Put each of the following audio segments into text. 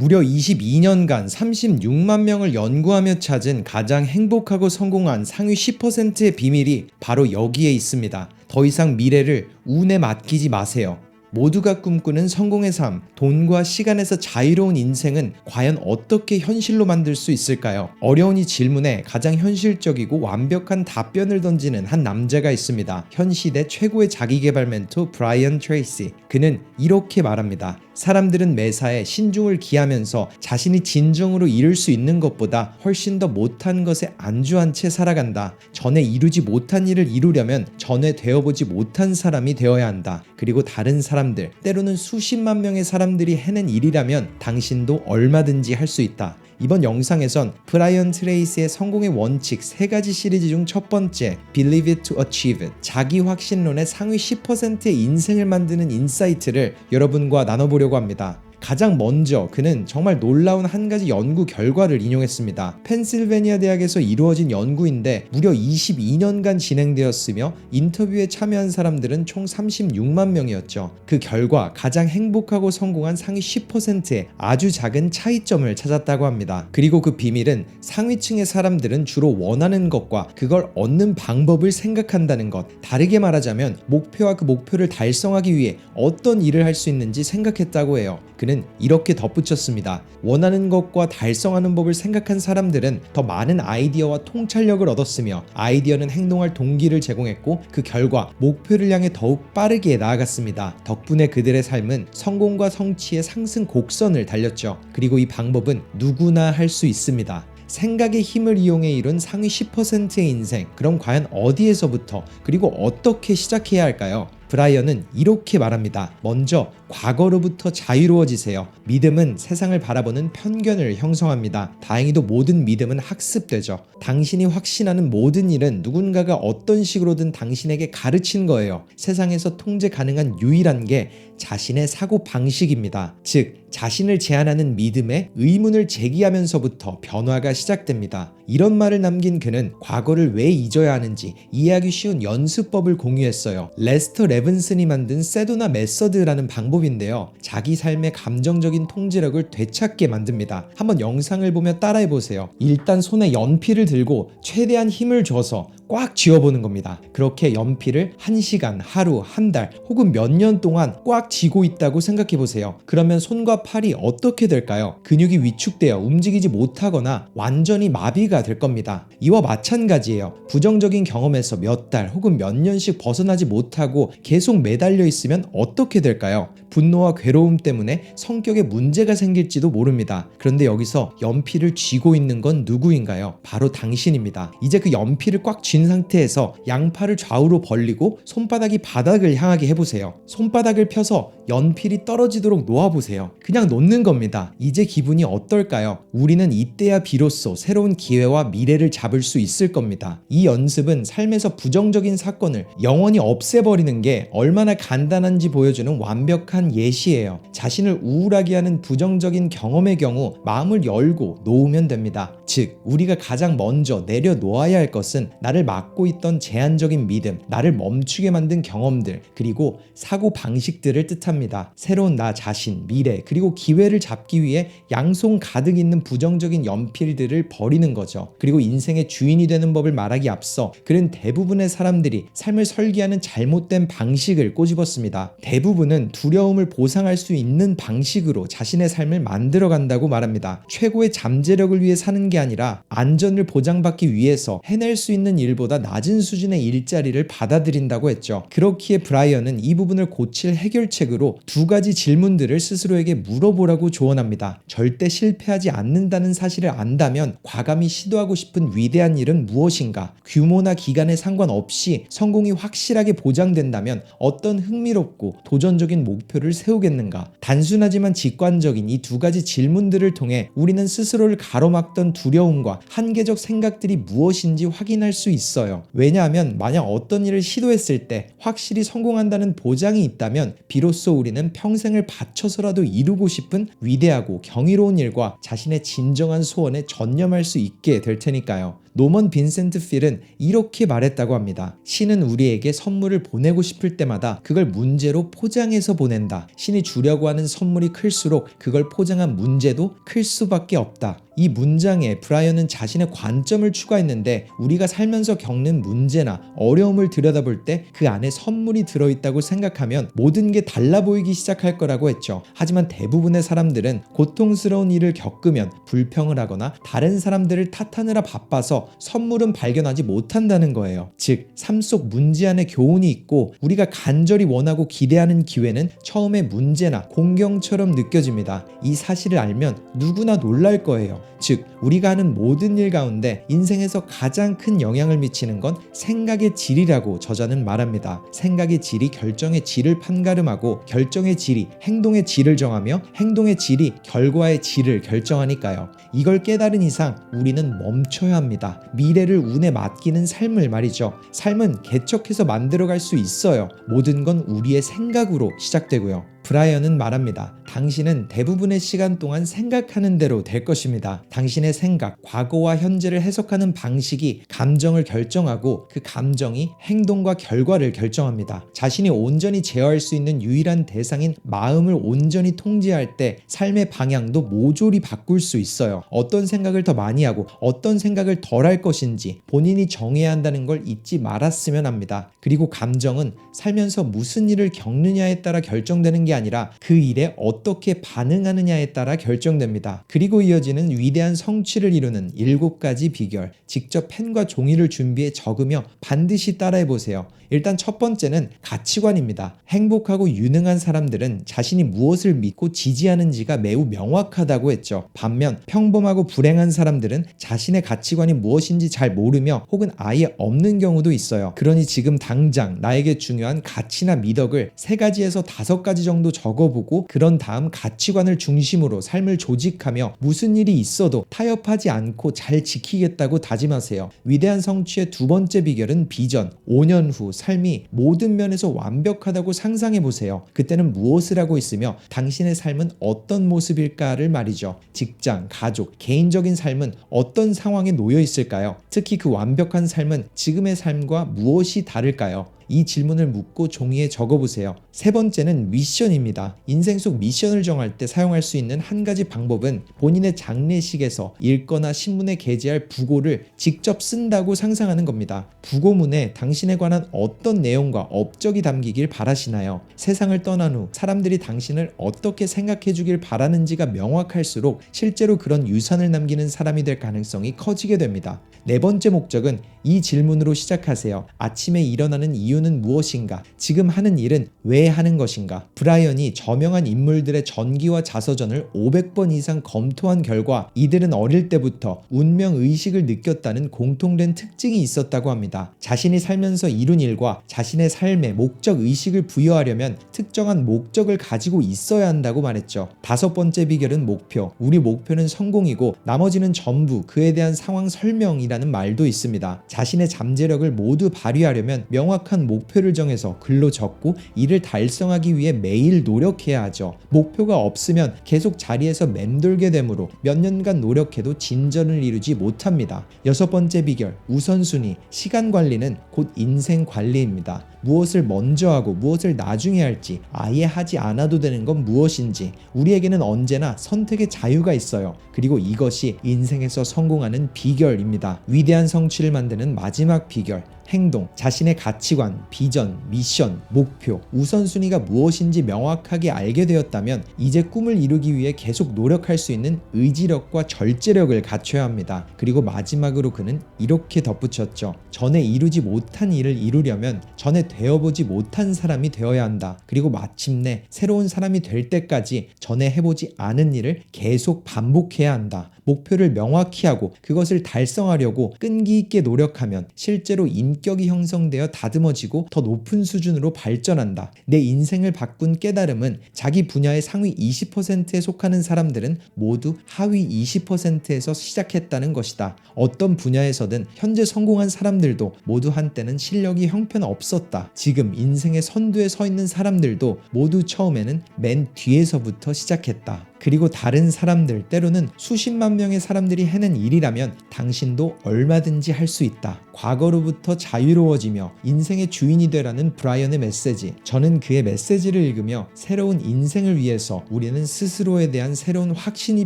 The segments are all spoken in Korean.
무려 22년간 36만 명을 연구하며 찾은 가장 행복하고 성공한 상위 10%의 비밀이 바로 여기에 있습니다. 더 이상 미래를 운에 맡기지 마세요. 모두가 꿈꾸는 성공의 삶, 돈과 시간에서 자유로운 인생은 과연 어떻게 현실로 만들 수 있을까요? 어려운 이 질문에 가장 현실적이고 완벽한 답변을 던지는 한 남자가 있습니다. 현 시대 최고의 자기개발 멘토 브라이언 트레이시. 그는 이렇게 말합니다. 사람들은 매사에 신중을 기하면서 자신이 진정으로 이룰 수 있는 것보다 훨씬 더 못한 것에 안주한 채 살아간다. 전에 이루지 못한 일을 이루려면 전에 되어보지 못한 사람이 되어야 한다. 그리고 다른 사람들, 때로는 수십만 명의 사람들이 해낸 일이라면 당신도 얼마든지 할 수 있다. 이번 영상에선 브라이언 트레이시의 성공의 원칙 3가지 시리즈 중 첫 번째, Believe it to achieve it, 자기 확신론의 상위 10%의 인생을 만드는 인사이트를 여러분과 나눠보려고 합니다. 가장 먼저 그는 정말 놀라운 한 가지 연구 결과를 인용했습니다. 펜실베니아 대학에서 이루어진 연구인데 무려 22년간 진행되었으며 인터뷰에 참여한 사람들은 총 36만 명이었죠. 그 결과 가장 행복하고 성공한 상위 10%의 아주 작은 차이점을 찾았다고 합니다. 그리고 그 비밀은 상위층의 사람들은 주로 원하는 것과 그걸 얻는 방법을 생각한다는 것. 다르게 말하자면 목표와 그 목표를 달성하기 위해 어떤 일을 할 수 있는지 생각했다고 해요. 그는 이렇게 덧붙였습니다. 원하는 것과 달성하는 법을 생각한 사람들은 더 많은 아이디어와 통찰력을 얻었으며 아이디어는 행동할 동기를 제공했고 그 결과 목표를 향해 더욱 빠르게 나아갔습니다. 덕분에 그들의 삶은 성공과 성취의 상승 곡선을 달렸죠. 그리고 이 방법은 누구나 할 수 있습니다. 생각의 힘을 이용해 이룬 상위 10%의 인생, 그럼 과연 어디에서부터 그리고 어떻게 시작해야 할까요? 브라이언은 이렇게 말합니다. 먼저 과거로부터 자유로워지세요. 믿음은 세상을 바라보는 편견을 형성합니다. 다행히도 모든 믿음은 학습되죠. 당신이 확신하는 모든 일은 누군가가 어떤 식으로든 당신에게 가르친 거예요. 세상에서 통제 가능한 유일한 게 자신의 사고 방식입니다. 즉, 자신을 제한하는 믿음에 의문을 제기하면서부터 변화가 시작됩니다. 이런 말을 남긴 그는 과거를 왜 잊어야 하는지 이해하기 쉬운 연습법을 공유했어요. 레스터 레븐슨이 만든 세도나 메서드라는 방법인데요. 자기 삶의 감정적인 통제력을 되찾게 만듭니다. 한번 영상을 보며 따라해보세요. 일단 손에 연필을 들고 최대한 힘을 줘서 꽉 쥐어보는 겁니다. 그렇게 연필을 1시간, 하루, 한 달 혹은 몇 년 동안 꽉 쥐고 있다고 생각해보세요. 그러면 손과 팔이 어떻게 될까요? 근육이 위축되어 움직이지 못하거나 완전히 마비가 될 겁니다. 이와 마찬가지예요. 부정적인 경험에서 몇 달 혹은 몇 년씩 벗어나지 못하고 계속 매달려 있으면 어떻게 될까요? 분노와 괴로움 때문에 성격에 문제가 생길지도 모릅니다. 그런데 여기서 연필을 쥐고 있는 건 누구인가요? 바로 당신입니다. 이제 그 연필을 꽉 쥔 상태에서 양팔을 좌우로 벌리고 손바닥이 바닥을 향하게 해보세요. 손바닥을 펴서 연필이 떨어지도록 놓아보세요. 그냥 놓는 겁니다. 이제 기분이 어떨까요? 우리는 이때야 비로소 새로운 기회와 미래를 잡을 수 있을 겁니다. 이 연습은 삶에서 부정적인 사건을 영원히 없애버리는 게 얼마나 간단한지 보여주는 완벽한 예시예요. 자신을 우울하게 하는 부정적인 경험의 경우 마음을 열고 놓으면 됩니다. 즉, 우리가 가장 먼저 내려놓아야 할 것은 나를 막고 있던 제한적인 믿음, 나를 멈추게 만든 경험들, 그리고 사고 방식들을 뜻합니다. 새로운 나 자신, 미래, 그리고 기회를 잡기 위해 양손 가득 있는 부정적인 연필들을 버리는 거죠. 그리고 인생의 주인이 되는 법을 말하기 앞서 그는 대부분의 사람들이 삶을 설계하는 잘못된 방식을 꼬집었습니다. 대부분은 두려움을 보상할 수 있는 방식으로 자신의 삶을 만들어 간다고 말합니다. 최고의 잠재력을 위해 사는 게 아니라 안전을 보장받기 위해서 해낼 수 있는 일보다 낮은 수준의 일자리를 받아들인다고 했죠. 그렇기에 브라이언은 이 부분을 고칠 해결책으로 2가지 질문들을 스스로에게 물어보라고 조언합니다. 절대 실패하지 않는다는 사실을 안다면 과감히 시도하고 싶은 위대한 일은 무엇인가? 규모나 기간에 상관없이 성공이 확실하게 보장된다면 어떤 흥미롭고 도전적인 목표를 세우겠는가? 단순하지만 직관적인 이 2가지 질문들을 통해 우리는 스스로를 가로막던 두려움과 한계적 생각들이 무엇인지 확인할 수 있어요. 왜냐하면 만약 어떤 일을 시도했을 때 확실히 성공한다는 보장이 있다면 비로소 우리는 평생을 바쳐서라도 이루고 싶은 위대하고 경이로운 일과 자신의 진정한 소원에 전념할 수 있게 될 테니까요. 노먼 빈센트 필은 이렇게 말했다고 합니다. 신은 우리에게 선물을 보내고 싶을 때마다 그걸 문제로 포장해서 보낸다. 신이 주려고 하는 선물이 클수록 그걸 포장한 문제도 클 수밖에 없다. 이 문장에 브라이언은 자신의 관점을 추가했는데 우리가 살면서 겪는 문제나 어려움을 들여다볼 때 그 안에 선물이 들어있다고 생각하면 모든 게 달라 보이기 시작할 거라고 했죠. 하지만 대부분의 사람들은 고통스러운 일을 겪으면 불평을 하거나 다른 사람들을 탓하느라 바빠서 선물은 발견하지 못한다는 거예요. 즉, 삶 속 문제 안에 교훈이 있고 우리가 간절히 원하고 기대하는 기회는 처음에 문제나 공경처럼 느껴집니다. 이 사실을 알면 누구나 놀랄 거예요. 즉, 우리가 하는 모든 일 가운데 인생에서 가장 큰 영향을 미치는 건 생각의 질이라고 저자는 말합니다. 생각의 질이 결정의 질을 판가름하고 결정의 질이 행동의 질을 정하며 행동의 질이 결과의 질을 결정하니까요. 이걸 깨달은 이상 우리는 멈춰야 합니다. 미래를 운에 맡기는 삶을 말이죠. 삶은 개척해서 만들어갈 수 있어요. 모든 건 우리의 생각으로 시작되고요. 브라이언은 말합니다. 당신은 대부분의 시간 동안 생각하는 대로 될 것입니다. 당신의 생각, 과거와 현재를 해석하는 방식이 감정을 결정하고 그 감정이 행동과 결과를 결정합니다. 자신이 온전히 제어할 수 있는 유일한 대상인 마음을 온전히 통제할 때 삶의 방향도 모조리 바꿀 수 있어요. 어떤 생각을 더 많이 하고 어떤 생각을 덜 할 것인지 본인이 정해야 한다는 걸 잊지 말았으면 합니다. 그리고 감정은 살면서 무슨 일을 겪느냐에 따라 결정되는 게 아니라 그 일에 어떻게 반응하느냐에 따라 결정됩니다. 그리고 이어지는 위대한 성취를 이루는 7가지 비결. 직접 펜과 종이를 준비해 적으며 반드시 따라해보세요. 일단 첫 번째는 가치관입니다. 행복하고 유능한 사람들은 자신이 무엇을 믿고 지지하는지가 매우 명확하다고 했죠. 반면 평범하고 불행한 사람들은 자신의 가치관이 무엇인지 잘 모르며 혹은 아예 없는 경우도 있어요. 그러니 지금 당장 나에게 중요한 가치나 미덕을 3가지에서 5가지 정도 적어보고 그런 다음 가치관을 중심으로 삶을 조직하며 무슨 일이 있어도 타협하지 않고 잘 지키겠다고 다짐하세요. 위대한 성취의 2번째 비결은 비전. 5년 후 삶이 모든 면에서 완벽하다고 상상해보세요. 그때는 무엇을 하고 있으며 당신의 삶은 어떤 모습일까를 말이죠. 직장, 가족, 개인적인 삶은 어떤 상황에 놓여 있을까요? 특히 그 완벽한 삶은 지금의 삶과 무엇이 다를까요? 이 질문을 묻고 종이에 적어보세요. 3번째는 미션입니다. 인생 속 미션을 정할 때 사용할 수 있는 한 가지 방법은 본인의 장례식에서 읽거나 신문에 게재할 부고를 직접 쓴다고 상상하는 겁니다. 부고문에 당신에 관한 어떤 내용과 업적이 담기길 바라시나요? 세상을 떠난 후 사람들이 당신을 어떻게 생각해 주길 바라는지가 명확할수록 실제로 그런 유산을 남기는 사람이 될 가능성이 커지게 됩니다. 4번째 목적은 이 질문으로 시작하세요. 아침에 일어나는 이유는 무엇인가? 지금 하는 일은 왜 하는 것인가? 브라이언이 저명한 인물들의 전기와 자서전을 500번 이상 검토한 결과 이들은 어릴 때부터 운명의식을 느꼈다는 공통된 특징이 있었다고 합니다. 자신이 살면서 이룬 일과 자신의 삶에 목적의식을 부여하려면 특정한 목적을 가지고 있어야 한다고 말했죠. 5번째 비결은 목표. 우리 목표는 성공이고 나머지는 전부 그에 대한 상황 설명이라는 말도 있습니다. 자신의 잠재력을 모두 발휘하려면 명확한 목표를 정해서 글로 적고 이를 달성하기 위해 매일 노력해야 하죠. 목표가 없으면 계속 자리에서 맴돌게 되므로 몇 년간 노력해도 진전을 이루지 못합니다. 6번째 비결, 우선순위. 시간 관리는 곧 인생 관리입니다. 무엇을 먼저 하고 무엇을 나중에 할지, 아예 하지 않아도 되는 건 무엇인지 우리에게는 언제나 선택의 자유가 있어요. 그리고 이것이 인생에서 성공하는 비결입니다. 위대한 성취를 만드는 마지막 비결, 행동. 자신의 가치관, 비전, 미션, 목표, 우선순위가 무엇인지 명확하게 알게 되었다면 이제 꿈을 이루기 위해 계속 노력할 수 있는 의지력과 절제력을 갖춰야 합니다. 그리고 마지막으로 그는 이렇게 덧붙였죠. 전에 이루지 못한 일을 이루려면 전에 되어보지 못한 사람이 되어야 한다. 그리고 마침내 새로운 사람이 될 때까지 전에 해보지 않은 일을 계속 반복해야 한다. 목표를 명확히 하고 그것을 달성하려고 끈기 있게 노력하면 실제로 인격이 형성되어 다듬어지고 더 높은 수준으로 발전한다. 내 인생을 바꾼 깨달음은 자기 분야의 상위 20%에 속하는 사람들은 모두 하위 20%에서 시작했다는 것이다. 어떤 분야에서든 현재 성공한 사람들도 모두 한때는 실력이 형편없었다. 지금 인생의 선두에 서 있는 사람들도 모두 처음에는 맨 뒤에서부터 시작했다. 그리고 다른 사람들, 때로는 수십만 명의 사람들이 해낸 일이라면 당신도 얼마든지 할 수 있다. 과거로부터 자유로워지며 인생의 주인이 되라는 브라이언의 메시지. 저는 그의 메시지를 읽으며 새로운 인생을 위해서 우리는 스스로에 대한 새로운 확신이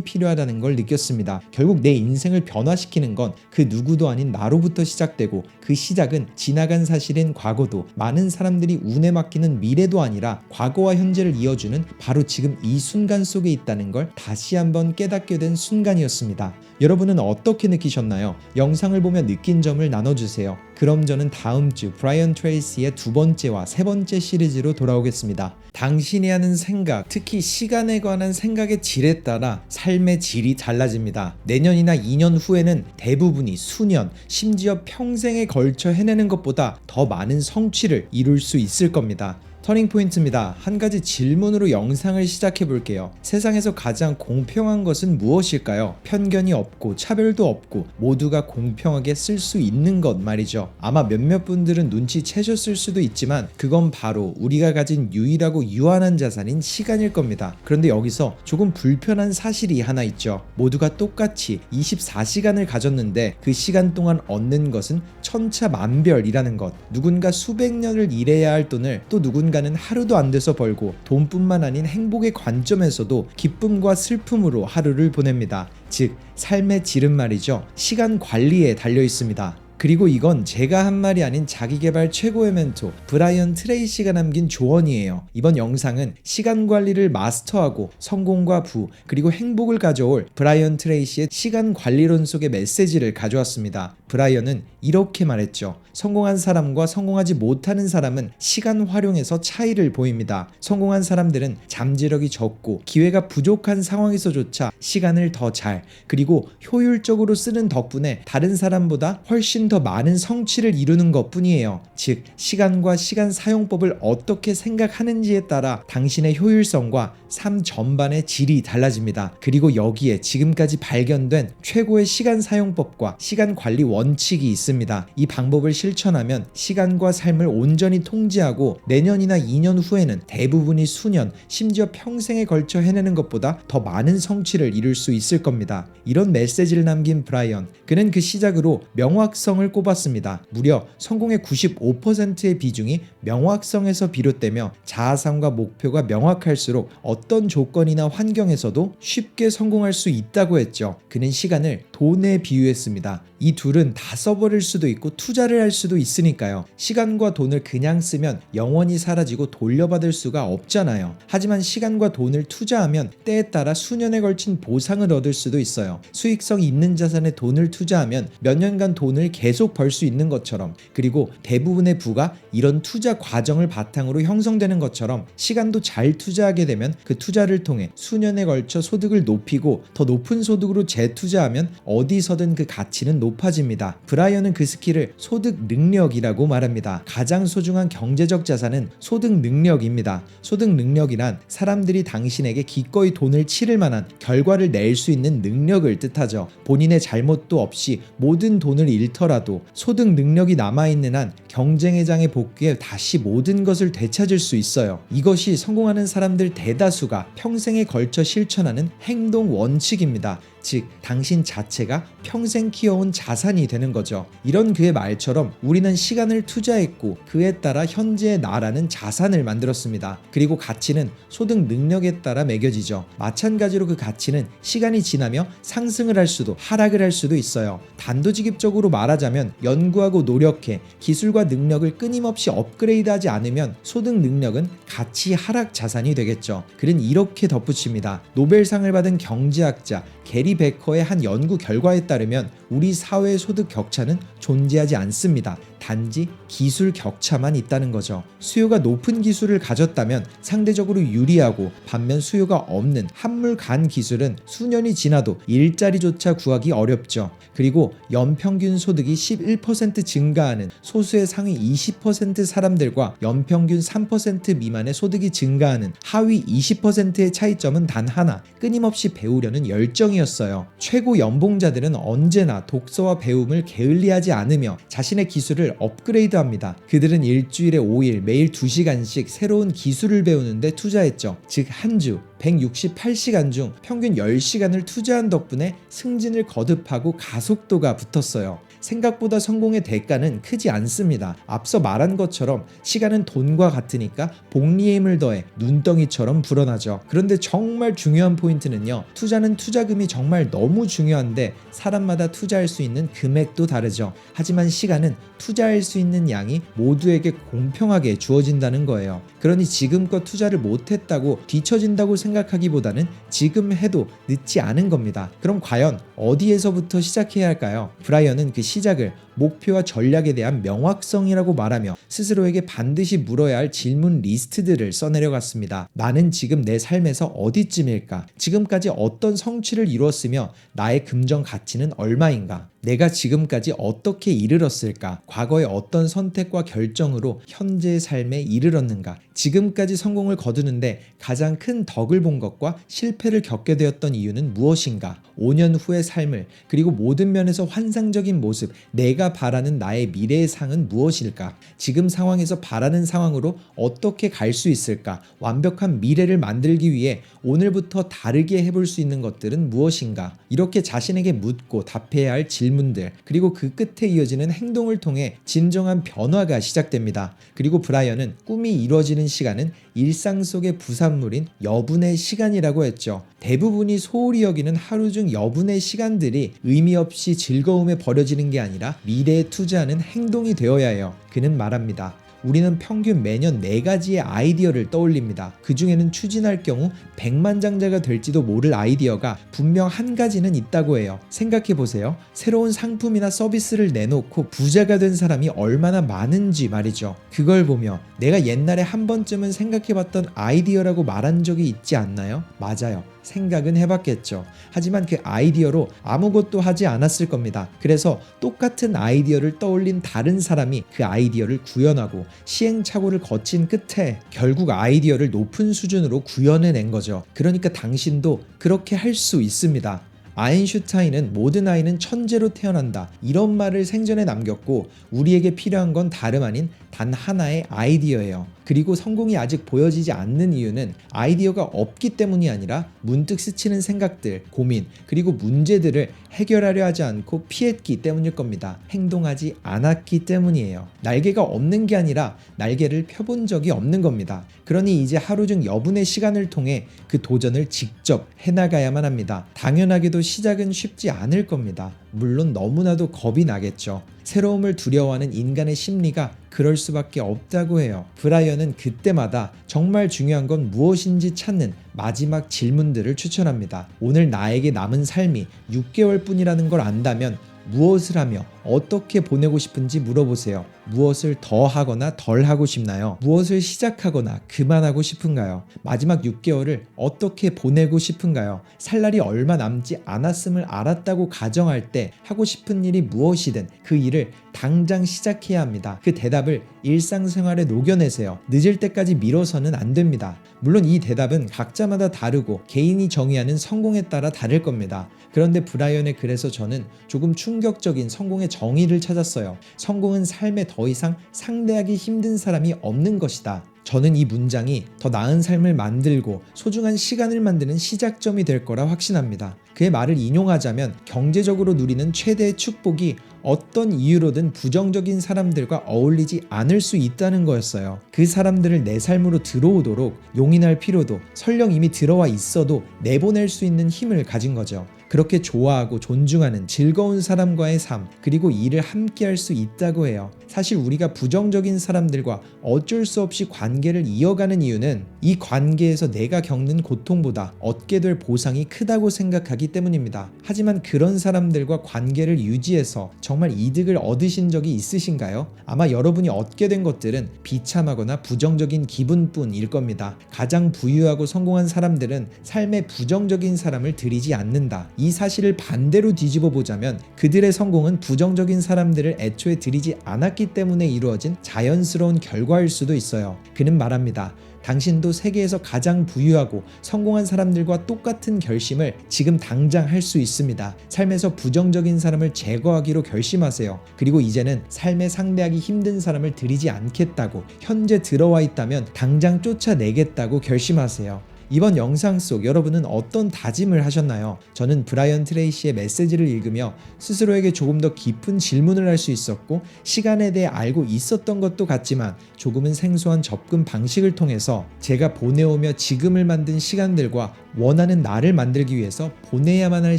필요하다는 걸 느꼈습니다. 결국 내 인생을 변화시키는 건 그 누구도 아닌 나로부터 시작되고, 그 시작은 지나간 사실인 과거도 많은 사람들이 운에 맡기는 미래도 아니라 과거와 현재를 이어주는 바로 지금 이 순간 속에 있다는 걸 다시 한번 깨닫게 된 순간이었습니다. 여러분은 어떻게 느끼셨나요? 영상을 보며 느낀 점을 나눠주세요. 그럼 저는 다음 주 브라이언 트레이시의 두 번째와 세 번째 시리즈로 돌아오겠습니다. 당신이 하는 생각, 특히 시간에 관한 생각의 질에 따라 삶의 질이 달라집니다. 내년이나 2년 후에는 대부분이 수년, 심지어 평생에 걸쳐 해내는 것보다 더 많은 성취를 이룰 수 있을 겁니다. 터닝포인트입니다. 한 가지 질문으로 영상을 시작해 볼게요. 세상에서 가장 공평한 것은 무엇일까요? 편견이 없고 차별도 없고 모두가 공평하게 쓸 수 있는 것 말이죠. 아마 몇몇 분들은 눈치채셨을 수도 있지만 그건 바로 우리가 가진 유일하고 유한한 자산인 시간일 겁니다. 그런데 여기서 조금 불편한 사실이 하나 있죠. 모두가 똑같이 24시간을 가졌는데 그 시간 동안 얻는 것은 천차만별이라는 것. 누군가 수백 년을 일해야 할 돈을 또 누군가는 하루도 안 돼서 벌고, 돈뿐만 아닌 행복의 관점에서도 기쁨과 슬픔으로 하루를 보냅니다. 즉, 삶의 질은 말이죠. 시간 관리에 달려 있습니다. 그리고 이건 제가 한 말이 아닌 자기계발 최고의 멘토 브라이언 트레이시가 남긴 조언이에요. 이번 영상은 시간 관리를 마스터하고 성공과 부 그리고 행복을 가져올 브라이언 트레이시의 시간 관리론 속의 메시지를 가져왔습니다. 브라이언은 이렇게 말했죠. 성공한 사람과 성공하지 못하는 사람은 시간 활용에서 차이를 보입니다. 성공한 사람들은 잠재력이 적고 기회가 부족한 상황에서조차 시간을 더 잘 그리고 효율적으로 쓰는 덕분에 다른 사람보다 훨씬 더 많은 성취를 이루는 것 뿐이에요. 즉, 시간과 시간 사용법을 어떻게 생각하는지에 따라 당신의 효율성과 삶 전반의 질이 달라집니다. 그리고 여기에 지금까지 발견된 최고의 시간 사용법과 시간 관리 원칙이 있습니다. 이 방법을 실천하면 시간과 삶을 온전히 통제하고 내년이나 2년 후에는 대부분이 수년, 심지어 평생에 걸쳐 해내는 것보다 더 많은 성취를 이룰 수 있을 겁니다. 이런 메시지를 남긴 브라이언, 그는 그 시작으로 명확성을 꼽았습니다. 무려 성공의 95%의 비중이 명확성에서 비롯되며 자아상과 목표가 명확할수록 어떤 조건이나 환경에서도 쉽게 성공할 수 있다고 했죠. 그는 시간을 돈에 비유했습니다. 이 둘은 다 써버릴 수도 있고 투자를 할 수도 있으니까요. 시간과 돈을 그냥 쓰면 영원히 사라지고 돌려받을 수가 없잖아요. 하지만 시간과 돈을 투자하면 때에 따라 수년에 걸친 보상을 얻을 수도 있어요. 수익성이 있는 자산에 돈을 투자하면 몇 년간 돈을 계속 벌 수 있는 것처럼, 그리고 대부분의 부가 이런 투자 과정을 바탕으로 형성되는 것처럼 시간도 잘 투자하게 되면 그 투자를 통해 수년에 걸쳐 소득을 높이고 더 높은 소득으로 재투자하면 어디서든 그 가치는 높아집니다. 브라이언은 그 스킬을 소득 능력이라고 말합니다. 가장 소중한 경제적 자산은 소득 능력입니다. 소득 능력이란 사람들이 당신에게 기꺼이 돈을 치를 만한 결과를 낼 수 있는 능력을 뜻하죠. 본인의 잘못도 없이 모든 돈을 잃더라도 소득 능력이 남아있는 한 경쟁의 장에 복귀해 다시 모든 것을 되찾을 수 있어요. 이것이 성공하는 사람들 대다수가 평생에 걸쳐 실천하는 행동 원칙입니다. 즉, 당신 자체가 평생 키워온 자산이 되는 거죠. 이런 그의 말처럼 우리는 시간을 투자했고 그에 따라 현재의 나라는 자산을 만들었습니다. 그리고 가치는 소득 능력에 따라 매겨지죠. 마찬가지로 그 가치는 시간이 지나며 상승을 할 수도 하락을 할 수도 있어요. 단도직입적으로 말하자면 연구하고 노력해 기술과 능력을 끊임없이 업그레이드하지 않으면 소득 능력은 가치 하락 자산이 되겠죠. 그는 이렇게 덧붙입니다. 노벨상을 받은 경제학자 게리 베커의 한 연구 결과에 따르면 우리 사회의 소득 격차는 존재하지 않습니다. 단지 기술 격차만 있다는 거죠. 수요가 높은 기술을 가졌다면 상대적으로 유리하고, 반면 수요가 없는 한물 간 기술은 수년이 지나도 일자리조차 구하기 어렵죠. 그리고 연평균 소득이 11% 증가하는 소수의 상위 20% 사람들과 연평균 3% 미만의 소득이 증가하는 하위 20%의 차이점은 단 하나, 끊임없이 배우려는 열정이었어요. 최고 연봉자들은 언제나 공부나 독서와 배움을 게을리하지 않으며 자신의 기술을 업그레이드합니다. 그들은 일주일에 5일 매일 2시간씩 새로운 기술을 배우는데 투자했죠. 즉 한 주 168시간 중 평균 10시간을 투자한 덕분에 승진을 거듭하고 가속도가 붙었어요. 생각보다 성공의 대가는 크지 않습니다. 앞서 말한 것처럼 시간은 돈과 같으니까 복리의 힘을 더해 눈덩이처럼 불어나죠. 그런데 정말 중요한 포인트는요. 투자는 투자금이 정말 너무 중요한데 사람마다 투자할 수 있는 금액도 다르죠. 하지만 시간은 투자할 수 있는 양이 모두에게 공평하게 주어진다는 거예요. 그러니 지금껏 투자를 못했다고 뒤처진다고 생각하기보다는 지금 해도 늦지 않은 겁니다. 그럼 과연 어디에서부터 시작해야 할까요? 브라이언은 그 시작을 목표와 전략에 대한 명확성이라고 말하며 스스로에게 반드시 물어야 할 질문 리스트들을 써내려갔습니다. 나는 지금 내 삶에서 어디쯤일까? 지금까지 어떤 성취를 이루었으며 나의 금전 가치는 얼마인가? 내가 지금까지 어떻게 이르렀을까? 과거의 어떤 선택과 결정으로 현재의 삶에 이르렀는가? 지금까지 성공을 거두는데 가장 큰 덕을 본 것과 실패를 겪게 되었던 이유는 무엇인가? 5년 후의 삶을 그리고 모든 면에서 환상적인 모습, 내가 바라는 나의 미래의 상은 무엇일까? 지금 상황에서 바라는 상황으로 어떻게 갈 수 있을까? 완벽한 미래를 만들기 위해 오늘부터 다르게 해볼 수 있는 것들은 무엇인가? 이렇게 자신에게 묻고 답해야 할 질문들, 그리고 그 끝에 이어지는 행동을 통해 진정한 변화가 시작됩니다. 그리고 브라이언은 꿈이 이루어지는 시간은 일상 속의 부산물인 여분의 시간이라고 했죠. 대부분이 소홀히 여기는 하루 중 여분의 시간들이 의미 없이 즐거움에 버려지는 게 아니라 미래에 투자하는 행동이 되어야 해요. 그는 말합니다. 우리는 평균 매년 4가지의 아이디어를 떠올립니다. 그 중에는 추진할 경우 백만장자가 될지도 모를 아이디어가 분명 한 가지는 있다고 해요. 생각해보세요. 새로운 상품이나 서비스를 내놓고 부자가 된 사람이 얼마나 많은지 말이죠. 그걸 보며 내가 옛날에 한 번쯤은 생각해봤던 아이디어라고 말한 적이 있지 않나요? 맞아요. 생각은 해봤겠죠. 하지만 그 아이디어로 아무것도 하지 않았을 겁니다. 그래서 똑같은 아이디어를 떠올린 다른 사람이 그 아이디어를 구현하고 시행착오를 거친 끝에 결국 아이디어를 높은 수준으로 구현해낸 거죠. 그러니까 당신도 그렇게 할 수 있습니다. 아인슈타인은 모든 아이는 천재로 태어난다 이런 말을 생전에 남겼고 우리에게 필요한 건 다름 아닌 단 하나의 아이디어예요. 그리고 성공이 아직 보여지지 않는 이유는 아이디어가 없기 때문이 아니라 문득 스치는 생각들, 고민, 그리고 문제들을 해결하려 하지 않고 피했기 때문일 겁니다. 행동하지 않았기 때문이에요. 날개가 없는 게 아니라 날개를 펴본 적이 없는 겁니다. 그러니 이제 하루 중 여분의 시간을 통해 그 도전을 직접 해나가야만 합니다. 당연하게도 시작은 쉽지 않을 겁니다. 물론 너무나도 겁이 나겠죠. 새로움을 두려워하는 인간의 심리가 그럴 수밖에 없다고 해요. 브라이언은 그때마다 정말 중요한 건 무엇인지 찾는 마지막 질문들을 추천합니다. 오늘 나에게 남은 삶이 6개월뿐이라는 걸 안다면 무엇을 하며 어떻게 보내고 싶은지 물어보세요. 무엇을 더 하거나 덜 하고 싶나요? 무엇을 시작하거나 그만하고 싶은가요? 마지막 6개월을 어떻게 보내고 싶은가요? 살 날이 얼마 남지 않았음을 알았다고 가정할 때 하고 싶은 일이 무엇이든 그 일을 당장 시작해야 합니다. 그 대답을 일상생활에 녹여내세요. 늦을 때까지 미뤄서는 안 됩니다. 물론 이 대답은 각자마다 다르고 개인이 정의하는 성공에 따라 다를 겁니다. 그런데 브라이언의 글에서 저는 조금 충격적인 성공의 정의를 찾았어요. 성공은 삶에 더 이상 상대하기 힘든 사람이 없는 것이다. 저는 이 문장이 더 나은 삶을 만들고 소중한 시간을 만드는 시작점이 될 거라 확신합니다. 그의 말을 인용하자면 경제적으로 누리는 최대의 축복이 어떤 이유로든 부정적인 사람들과 어울리지 않을 수 있다는 거였어요. 그 사람들을 내 삶으로 들어오도록 용인할 필요도 설령 이미 들어와 있어도 내보낼 수 있는 힘을 가진 거죠. 그렇게 좋아하고 존중하는 즐거운 사람과의 삶, 그리고 일을 함께 할 수 있다고 해요. 사실 우리가 부정적인 사람들과 어쩔 수 없이 관계를 이어가는 이유는 이 관계에서 내가 겪는 고통보다 얻게 될 보상이 크다고 생각하기 때문입니다. 하지만 그런 사람들과 관계를 유지해서 정말 이득을 얻으신 적이 있으신가요? 아마 여러분이 얻게 된 것들은 비참하거나 부정적인 기분뿐일 겁니다. 가장 부유하고 성공한 사람들은 삶에 부정적인 사람을 들이지 않는다. 이 사실을 반대로 뒤집어 보자면 그들의 성공은 부정적인 사람들을 애초에 들이지 않았기 때문에 이루어진 자연스러운 결과일 수도 있어요. 그는 말합니다. 당신도 세계에서 가장 부유하고 성공한 사람들과 똑같은 결심을 지금 당장 할 수 있습니다. 삶에서 부정적인 사람을 제거하기로 결심하세요. 그리고 이제는 삶에 상대하기 힘든 사람을 들이지 않겠다고, 현재 들어와 있다면 당장 쫓아내겠다고 결심하세요. 이번 영상 속 여러분은 어떤 다짐을 하셨나요? 저는 브라이언 트레이시의 메시지를 읽으며 스스로에게 조금 더 깊은 질문을 할 수 있었고, 시간에 대해 알고 있었던 것도 같지만 조금은 생소한 접근 방식을 통해서 제가 보내오며 지금을 만든 시간들과 원하는 나를 만들기 위해서 보내야만 할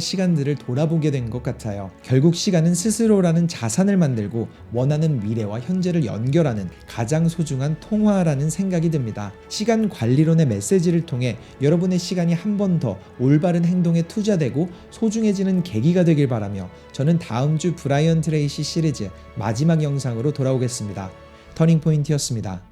시간들을 돌아보게 된 것 같아요. 결국 시간은 스스로라는 자산을 만들고 원하는 미래와 현재를 연결하는 가장 소중한 통화라는 생각이 듭니다. 시간 관리론의 메시지를 통해 여러분의 시간이 한 번 더 올바른 행동에 투자되고 소중해지는 계기가 되길 바라며, 저는 다음 주 브라이언 트레이시 시리즈 마지막 영상으로 돌아오겠습니다. 터닝포인트였습니다.